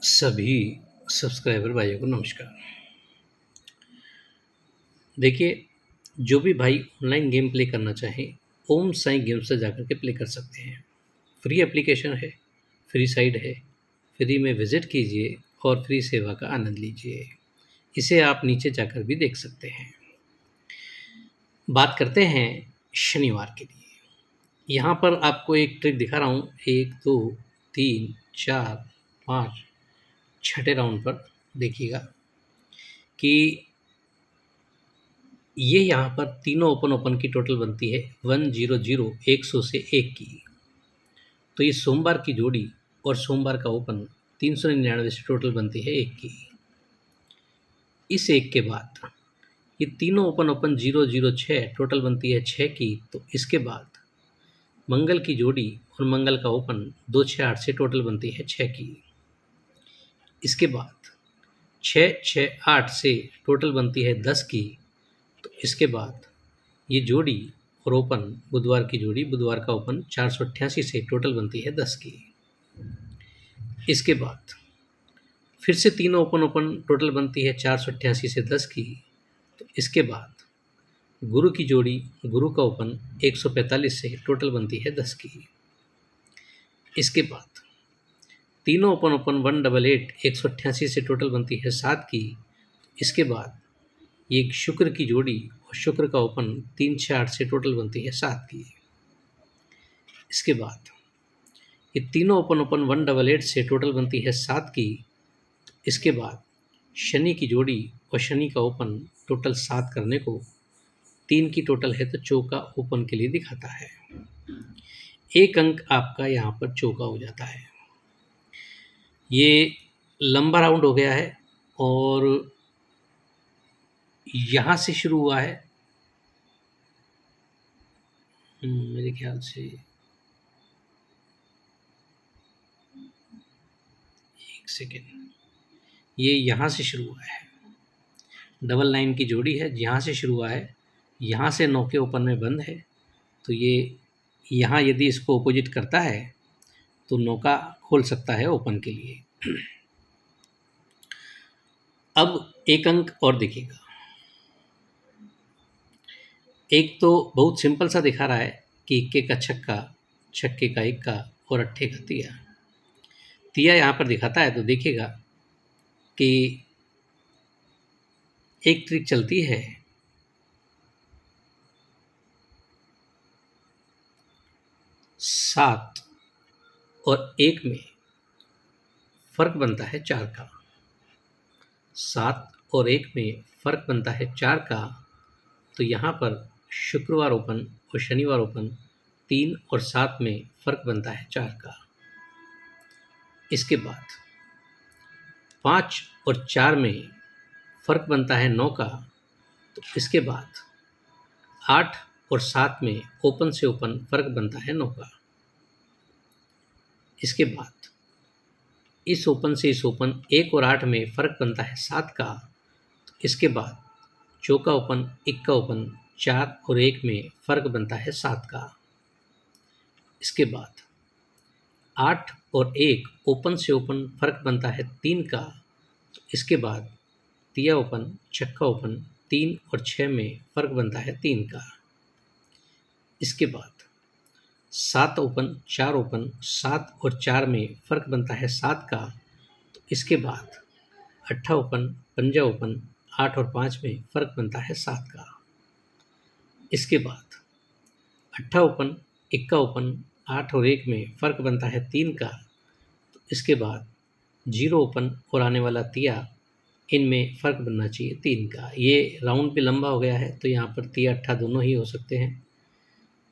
सभी सब्सक्राइबर भाइयों को नमस्कार। देखिए, जो भी भाई ऑनलाइन गेम प्ले करना चाहें, ओम साई गेम्स से जाकर के प्ले कर सकते हैं। फ्री एप्लीकेशन है, फ्री साइट है, फ्री में विज़िट कीजिए और फ्री सेवा का आनंद लीजिए। इसे आप नीचे जाकर भी देख सकते हैं। बात करते हैं शनिवार के लिए। यहाँ पर आपको एक ट्रिक दिखा रहा हूँ। 1, 2, 3, 4, 5 छठे राउंड पर देखिएगा कि ये यहाँ पर तीनों ओपन ओपन की टोटल बनती है 100 100 से 1 की। तो ये सोमवार की जोड़ी और सोमवार का ओपन 399 से टोटल बनती है 1 की। इस 1 के बाद ये तीनों ओपन ओपन 006 टोटल बनती है 6 की। तो इसके बाद मंगल की जोड़ी और मंगल का ओपन 268 से टोटल बनती है 6 की। इसके बाद 668 से टोटल बनती है 10 की। तो इसके बाद ये जोड़ी और ओपन बुधवार की जोड़ी, बुधवार का ओपन 488 से टोटल बनती है 10 की। इसके बाद फिर से तीनों ओपन ओपन टोटल बनती है 488 से 10 की। तो इसके बाद गुरु की जोड़ी, गुरु का ओपन 145 से टोटल बनती है 10 की। इसके बाद तीनों ओपन ओपन 188 188 से टोटल बनती है 7 की। इसके बाद ये शुक्र की जोड़ी और शुक्र का ओपन 368 से टोटल बनती है 7 की। इसके बाद ये तीनों ओपन ओपन 188 से टोटल बनती है 7 की। इसके बाद शनि की जोड़ी और शनि का ओपन टोटल 7 करने को 3 की टोटल है तो चौका ओपन के लिए दिखाता है। 1 अंक आपका यहाँ पर चौका हो जाता है। ये लंबा राउंड हो गया है और यहाँ से शुरू हुआ है। मेरे ख्याल से 1 सेकेंड, ये यहाँ से शुरू हुआ है। डबल 9 की जोड़ी है, यहाँ से शुरू हुआ है, यहाँ से 9 के ओपन में बंद है। तो ये यहाँ यदि इसको अपोजिट करता है तो 9 का खोल सकता है ओपन के लिए। अब 1 अंक और देखिएगा। एक तो बहुत सिंपल सा दिखा रहा है कि इक्के का छक्का, छक्के का इक्का और अट्ठे का तिया। तिया यहाँ पर दिखाता है तो देखिएगा कि एक ट्रिक चलती है। 7 और 1 में फ़र्क बनता है 4 का। 7 और 1 में फ़र्क बनता है 4 का। तो यहाँ पर शुक्रवार ओपन और शनिवार ओपन 3 और 7 में फ़र्क बनता है 4 का। इसके बाद 5 और 4 में फ़र्क बनता है 9 का। तो इसके बाद 8 और 7 में ओपन से ओपन फ़र्क बनता है 9 का। इसके बाद इस ओपन से इस ओपन 1 और 8 में फ़र्क बनता है 7 का। तो इसके बाद चौका ओपन, इक्का ओपन 4 और 1 में फ़र्क बनता है 7 का। इसके बाद 8 और 1 ओपन से ओपन फ़र्क बनता है 3 का। तो इसके बाद तिया ओपन, छक्का ओपन 3 और 6 में फ़र्क बनता है 3 का। इसके बाद 7 ओपन, 4 ओपन 7 और 4 में फ़र्क बनता है 7 का। तो इसके बाद अट्ठा ओपन, पंजा ओपन 8 और 5 में फ़र्क बनता है 7 का। इसके बाद अट्ठा ओपन, इक्का ओपन 8 और 1 में फ़र्क बनता है 3 का। तो इसके बाद 0 ओपन और आने वाला तिया, इनमें फ़र्क बनना चाहिए 3 का। ये राउंड भी लंबा हो गया है तो यहाँ पर तिया अट्ठा दोनों ही हो सकते हैं।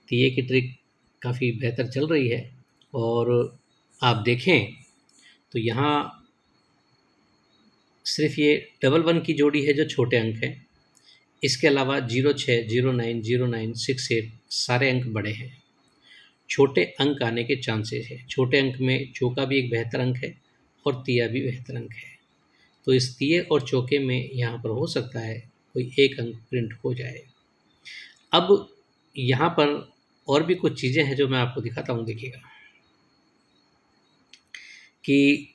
तिये की ट्रिक काफ़ी बेहतर चल रही है। और आप देखें तो यहाँ सिर्फ ये डबल 1 की जोड़ी है जो छोटे अंक हैं। इसके अलावा 06, 09, 09, 68 सारे अंक बड़े हैं। छोटे अंक आने के चांसेस है। छोटे अंक में चौका भी एक बेहतर अंक है और तिया भी बेहतर अंक है। तो इस तिये और चौके में यहाँ पर हो सकता है कोई एक अंक प्रिंट हो जाए। अब यहाँ पर और भी कुछ चीज़ें हैं जो मैं आपको दिखाता हूँ। देखिएगा कि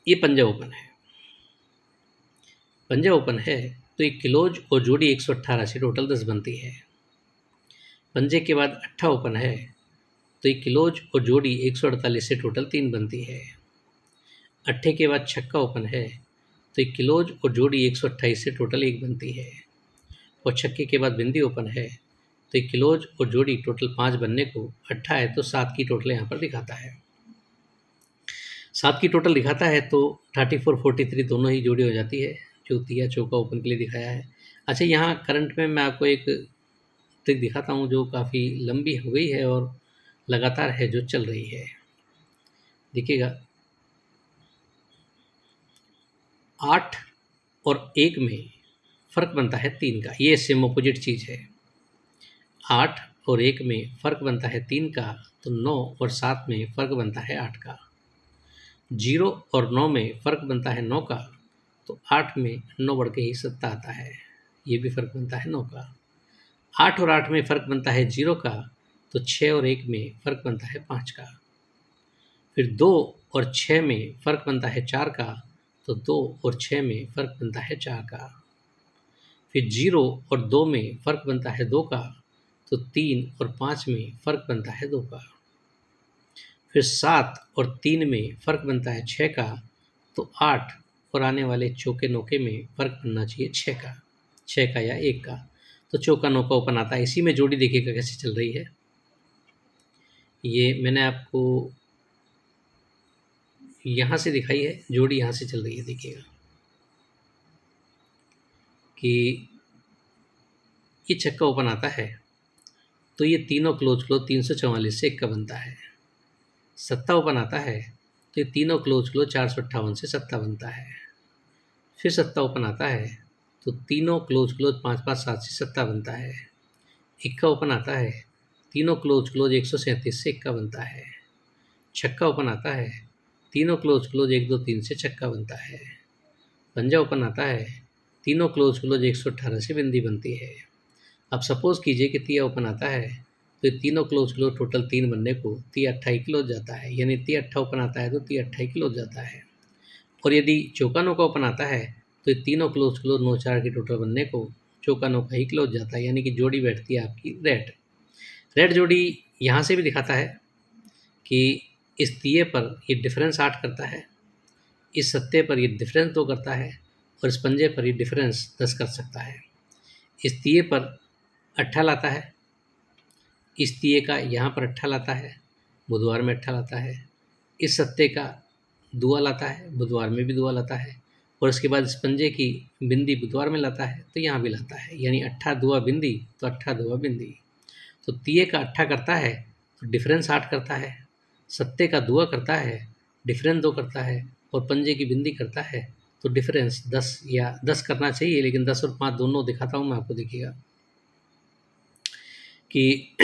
ये पंजा ओपन है। पंजा ओपन है तो एक क्लोज और जोड़ी 118 से टोटल 10 बनती है। पंजे के बाद अट्ठा ओपन है तो एक क्लोज और जोड़ी 148 से टोटल 3 बनती है। अट्ठे के बाद छक्का ओपन है तो एक क्लोज और जोड़ी 128 से टोटल 1 बनती है। और छक्के के बाद बिंदी ओपन है तो एक क्लोज और जोड़ी टोटल 5 बनने को अट्ठा है तो 7 की टोटल यहाँ पर दिखाता है। 7 की टोटल दिखाता है तो 34 43 दोनों ही जोड़ी हो जाती है, जो तिया चौका ओपन के लिए दिखाया है। अच्छा, यहाँ करंट में मैं आपको एक ट्रिक दिखाता हूँ जो काफ़ी लंबी हो गई है और लगातार है, जो चल रही है। देखिएगा, 8 और 1 में फ़र्क बनता है 3 का, ये सेम अपोजिट चीज़ है। 8 और 1 में फ़र्क बनता है 3 का, तो 9 और 7 में फ़र्क बनता है 8 का। 0 और 9 में फ़र्क बनता है 9 का, तो 8 में 9 बढ़ के ही 7 आता है, ये भी फ़र्क बनता है 9 का। 8 और 8 में फ़र्क बनता है 0 का, तो 6 और 1 में फ़र्क बनता है 5 का। फिर 2 और 6 में फ़र्क बनता है 4 का, तो 2 और 6 में फ़र्क बनता है 4 का। फिर 0 और 2 में फ़र्क बनता है 2 का, तो 3 और 5 में फ़र्क बनता है 2 का। फिर 7 और 3 में फ़र्क बनता है 6 का, तो 8 और आने वाले चौके नौके में फ़र्क बनना चाहिए 6 का या 1 का, तो चौका नौका ओपन आता है। इसी में जोड़ी देखिएगा कैसे चल रही है। ये मैंने आपको यहाँ से दिखाई है, जोड़ी यहाँ से चल रही है। देखिएगा कि ये छक्का ओपन आता है तो ये तीनों क्लोज 344 से 1 का बनता है। सत्ता ओपन आता है तो ये तीनों क्लोज 458 से सत्ता बनता है। फिर सत्ता ओपन आता है तो तीनों क्लोज 557 से सत्ता बनता है। इक्का ओपन आता है, तीनों क्लोज 137 से इक्का बनता है। छक्का ओपन आता है, तीनों क्लोज 1 2 3 से छक्का बनता है। पंजा ओपन आता है, तीनों क्लोज 118 से बिंदी बनती है। अब सपोज़ कीजिए कि तिया ओपन आता है तो ये तीनों क्लोज टोटल 3 बनने को तिया अट्ठा ही क्लोज जाता है, यानी तिया अट्ठा ओपन आता है तो तिया अट्ठा ही क्लोज जाता है। और यदि चौका नौका ओपन आता है तो ये तीनों क्लोज 9 4 की टोटल बनने को चौका नौका ही क्लोज जाता है, यानी कि जोड़ी बैठती है आपकी रेड। रेड जोड़ी यहाँ से भी दिखाता है कि इस तिये पर ये डिफरेंस 8 करता है, इस सत्ते पर ये डिफरेंस 2 करता है, और इस पंजे पर ये डिफरेंस 10 कर सकता है। इस तिये पर अट्ठा लाता है, इस तिये का यहाँ पर अट्ठा लाता है, बुधवार में अट्ठा लाता है। इस सत्ते का दुआ लाता है, बुधवार में भी दुआ लाता है। और उसके बाद इस पंजे की बिंदी बुधवार में लाता है तो यहाँ भी लाता है, यानी अट्ठा दुआ बिंदी तो अट्ठा दुआ बिंदी। तो तिये का अट्ठा करता है तो डिफरेंस 8 करता है, सत्ते का दुआ करता है, डिफरेंस 2 करता है, और पंजे की बिंदी करता है तो डिफरेंस 10 या 10 करना चाहिए, लेकिन 10 और 5 दोनों दिखाता हूँ मैं आपको। देखिएगा कि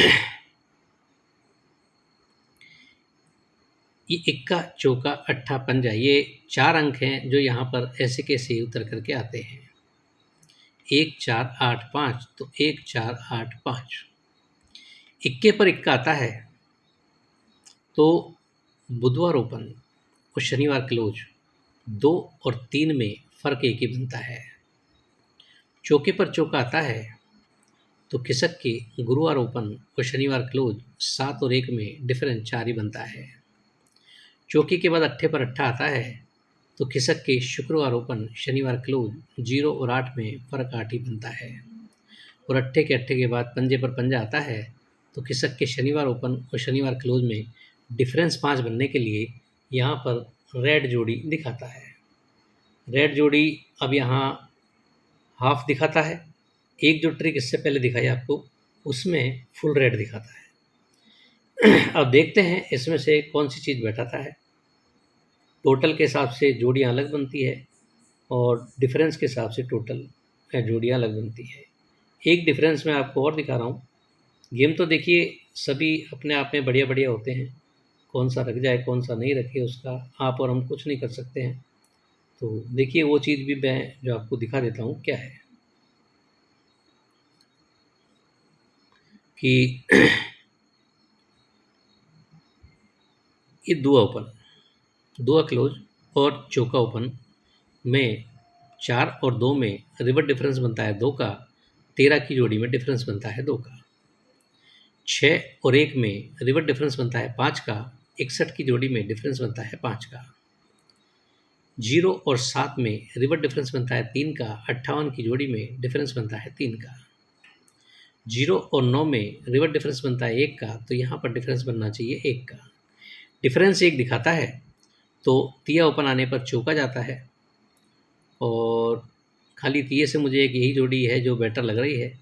ये इक्का चौका अट्ठा पंजा, ये 4 अंक हैं जो यहाँ पर ऐसे कैसे उतर करके आते हैं। 1 4 8 5, तो 1 4 8 5। इक्के पर इक्का आता है तो बुधवार ओपन और शनिवार क्लोज, 2 और 3 में फ़र्क एक ही बनता है। चौके पर चौका आता है तो खिसक के गुरुवार ओपन और शनिवार क्लोज, 7 और 1 में डिफरेंस 4 ही बनता है। चौके के बाद अट्ठे पर अट्ठा आता है तो खिसक के शुक्रवार ओपन शनिवार क्लोज, 0 और 8 में फ़र्क 8 ही बनता है। और अट्ठे के बाद पंजे पर पंजा आता है तो खिसक के शनिवार ओपन और शनिवार क्लोज में डिफरेंस 5 बनने के लिए यहाँ पर रेड जोड़ी दिखाता है। रेड जोड़ी अब यहाँ हाफ दिखाता है। एक जो ट्रिक इससे पहले दिखाई आपको, उसमें फुल रेड दिखाता है। अब देखते हैं इसमें से कौन सी चीज़ बैठाता है। टोटल के हिसाब से जोड़ियाँ अलग बनती है और डिफरेंस के हिसाब से टोटल जोड़ियाँ अलग बनती है। एक डिफरेंस मैं आपको और दिखा रहा हूँ। गेम तो देखिए सभी अपने आप में बढ़िया बढ़िया होते हैं, कौन सा रख जाए कौन सा नहीं रखे उसका आप और हम कुछ नहीं कर सकते हैं। तो देखिए वो चीज़ भी मैं जो आपको दिखा देता हूँ क्या है कि ये दुआ ओपन, दुआ क्लोज, और चौका ओपन में 4 और 2 में रिवर्स डिफरेंस बनता है 2 का, 13 की जोड़ी में डिफरेंस बनता है 2 का। 6 और 1 में रिवर्स डिफरेंस बनता है 5 का, 61 की जोड़ी में डिफरेंस बनता है 5 का। 0 और 7 में रिवर्स डिफरेंस बनता है 3 का, 58 की जोड़ी में डिफरेंस बनता है 3 का। 0 और 9 में रिवर्स डिफरेंस बनता है 1 का, तो यहाँ पर डिफरेंस बनना चाहिए 1 का। डिफरेंस 1 दिखाता है तो तिया ओपन आने पर चौका जाता है, और खाली तिये से मुझे एक यही जोड़ी है जो बेटर लग रही है।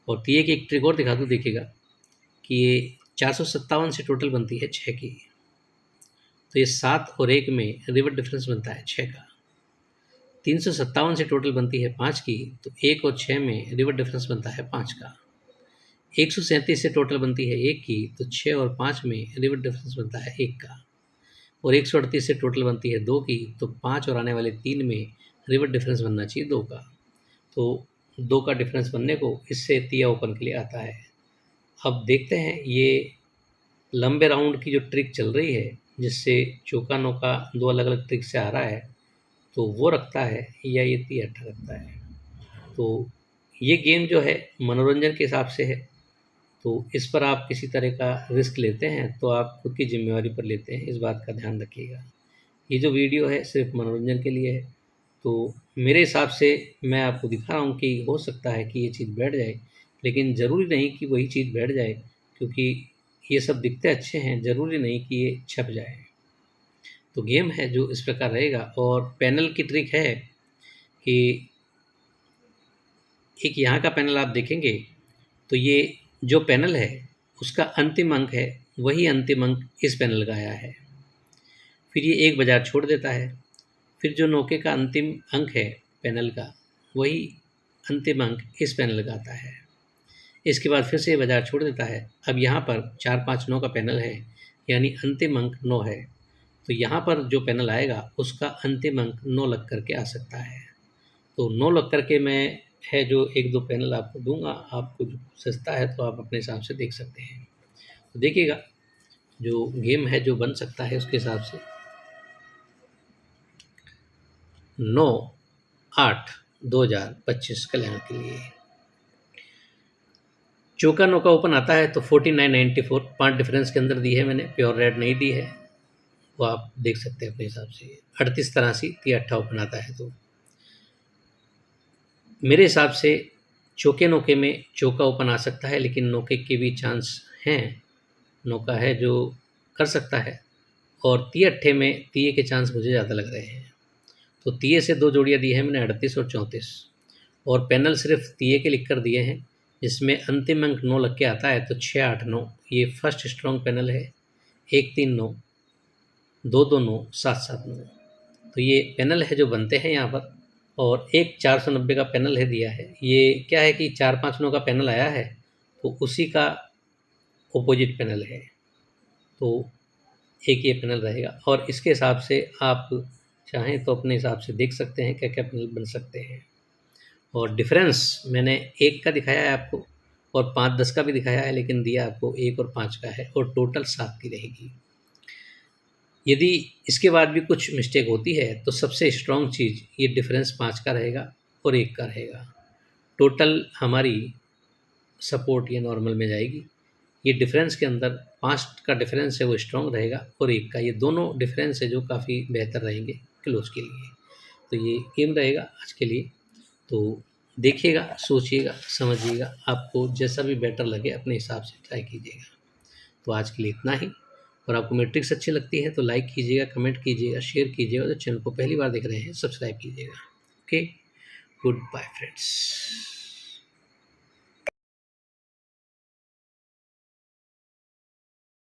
और तिये की एक ट्रिक और दिखा दूँ, देखिएगा कि ये 457 से टोटल बनती है 6 की, तो ये 7 और 1 में रिवर्स डिफरेंस बनता है 6 का। 357 से टोटल बनती है 5 की, तो 1 और 6 में रिवर्स डिफरेंस बनता है 5 का। 137 से टोटल बनती है 1 की, तो 6 और 5 में रिवर्स डिफरेंस बनता है 1 का। और 138 से टोटल बनती है 2 की, तो 5 और आने वाले 3 में रिवर्स डिफरेंस बनना चाहिए 2 का। तो 2 का डिफरेंस बनने को इससे तिया ओपन के लिए आता है। अब देखते हैं ये लंबे राउंड की जो ट्रिक चल रही है, जिससे चौका नौका 2 अलग अलग ट्रिक से आ रहा है, तो वो रखता है या ये तिया अट्ठा रखता है। तो ये गेम जो है मनोरंजन के हिसाब से है, तो इस पर आप किसी तरह का रिस्क लेते हैं तो आप खुद की जिम्मेवारी पर लेते हैं, इस बात का ध्यान रखिएगा। ये जो वीडियो है सिर्फ मनोरंजन के लिए है, तो मेरे हिसाब से मैं आपको दिखा रहा हूँ कि हो सकता है कि ये चीज़ बैठ जाए, लेकिन ज़रूरी नहीं कि वही चीज़ बैठ जाए, क्योंकि ये सब दिखते अच्छे हैं, ज़रूरी नहीं कि ये छप जाए। तो गेम है जो इस प्रकार रहेगा। और पैनल की ट्रिक है कि एक यहाँ का पैनल आप देखेंगे तो ये जो पैनल है उसका अंतिम अंक है, वही अंतिम अंक इस पैनल का आया है। फिर ये एक बाजार छोड़ देता है, फिर जो नौके का अंतिम अंक है पैनल का, वही अंतिम अंक इस पैनल का आता है। इसके बाद फिर से ये बाजार छोड़ देता है। अब यहाँ पर 4 5 9 का पैनल है, यानी अंतिम अंक 9 है, तो यहाँ पर जो पैनल आएगा उसका अंतिम अंक 9 लग करके आ सकता है। तो 9 लग करके मैं है जो 1 2 पैनल आपको दूंगा, आपको जो सस्ता है तो आप अपने हिसाब से देख सकते हैं। तो देखिएगा जो गेम है जो बन सकता है उसके हिसाब से 9/8/2025 कल्याण के लिए। चौका नौका ओपन आता है तो 49.94 5 डिफरेंस के अंदर दी है मैंने, प्योर रेड नहीं दी है, वो आप देख सकते हैं अपने हिसाब से। 38 तिया अट्ठा ओपन आता है, तो मेरे हिसाब से चौके नौके में चौका ओपन आ सकता है, लेकिन नौके के भी चांस हैं, नौका है जो कर सकता है। और तिये अट्ठे में तिये के चांस मुझे ज़्यादा लग रहे हैं, तो तिये से 2 जोड़ियाँ दी हैं मैंने 38 और 34, और पैनल सिर्फ तिये के लिख कर दिए हैं, जिसमें अंतिम अंक 9 लग के आता है, तो 6 8 9 ये फर्स्ट स्ट्रॉन्ग पैनल है। 1 3 9 2 2 9 7 7 9, तो ये पैनल है जो बनते हैं यहाँ पर। और एक 490 का पैनल है दिया है। ये क्या है कि 4 5 9 का पैनल आया है, तो उसी का ऑपोजिट पैनल है, तो एक ये पैनल रहेगा। और इसके हिसाब से आप चाहें तो अपने हिसाब से देख सकते हैं क्या क्या पैनल बन सकते हैं। और डिफरेंस मैंने 1 का दिखाया है आपको, और 5 10 का भी दिखाया है, लेकिन दिया आपको 1 और 5 का है, और टोटल 7 की रहेगी। यदि इसके बाद भी कुछ मिस्टेक होती है तो सबसे स्ट्रॉन्ग चीज़ ये डिफरेंस 5 का रहेगा और 1 का रहेगा। टोटल हमारी सपोर्ट ये नॉर्मल में जाएगी। ये डिफरेंस के अंदर 5 का डिफरेंस है वो स्ट्रॉन्ग रहेगा, और 1 का, ये दोनों डिफरेंस है जो काफ़ी बेहतर रहेंगे क्लोज के लिए। तो ये गेम रहेगा आज के लिए। तो देखिएगा, सोचिएगा, समझिएगा, आपको जैसा भी बेटर लगे अपने हिसाब से ट्राई कीजिएगा। तो आज के लिए इतना ही। और आपको मेरी ट्रिक्स अच्छी लगती है तो लाइक कीजिएगा, कमेंट कीजिएगा, शेयर कीजिएगा, और चैनल को पहली बार देख रहे हैं सब्सक्राइब कीजिएगा। Okay, good bye friends.